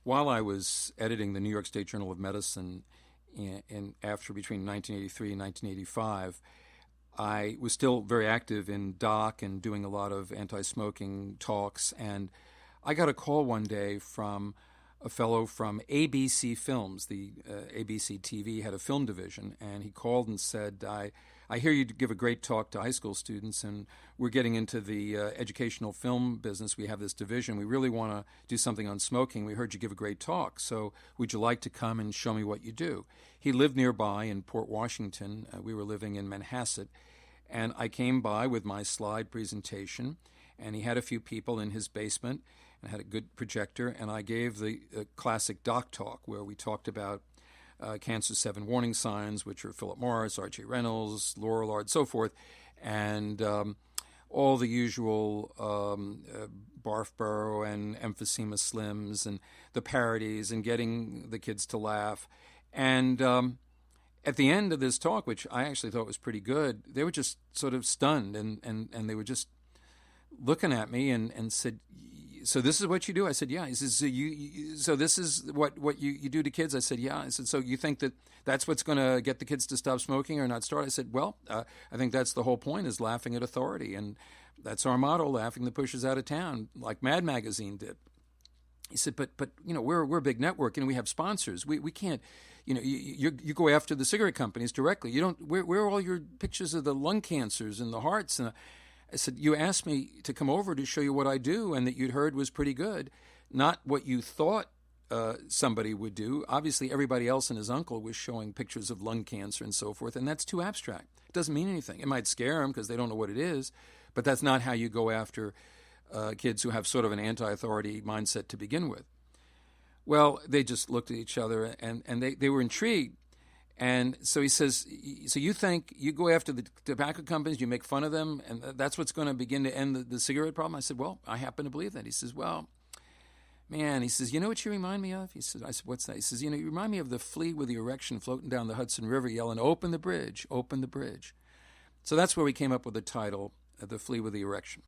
while I was editing the New York State Journal of Medicine after between 1983 and 1985, I was still very active in doc and doing a lot of anti-smoking talks. And I got a call one day from a fellow from ABC Films. The ABC TV had a film division, and he called and said, I hear you give a great talk to high school students, and we're getting into the educational film business. We have this division. We really want to do something on smoking. We heard you give a great talk, so would you like to come and show me what you do? He lived nearby in Port Washington. We were living in Manhasset, and I came by with my slide presentation, and he had a few people in his basement and had a good projector, and I gave the classic doc talk where we talked about cancer's 7 warning signs, which are Philip Morris, R.J. Reynolds, Lorillard, so forth, and all the usual Barfborough and emphysema slims and the parodies and getting the kids to laugh. And at the end of this talk, which I actually thought was pretty good, they were just sort of stunned, and they were just looking at me and said, so this is what you do? I said, yeah. He says, so this is what you do to kids? I said, yeah. I said, so you think that that's what's going to get the kids to stop smoking or not start? I said, well, I think that's the whole point, is laughing at authority. And that's our motto, laughing the pushers out of town, like Mad Magazine did. He said, but we're a big network and we have sponsors. We can't, you go after the cigarette companies directly. You don't. Where are all your pictures of the lung cancers and the hearts? And I said, you asked me to come over to show you what I do and that you'd heard was pretty good, not what you thought somebody would do. Obviously, everybody else and his uncle was showing pictures of lung cancer and so forth, and that's too abstract. It doesn't mean anything. It might scare them because they don't know what it is, but that's not how you go after kids who have sort of an anti-authority mindset to begin with. Well, they just looked at each other, and they were intrigued. And so he says, so you think you go after the tobacco companies, you make fun of them, and that's what's going to begin to end the cigarette problem? I said, well, I happen to believe that. He says, well, man, he says, you know what you remind me of? I said, what's that? He says, you remind me of the flea with the erection floating down the Hudson River yelling, open the bridge, open the bridge. So that's where we came up with the title, The Flea with the Erection.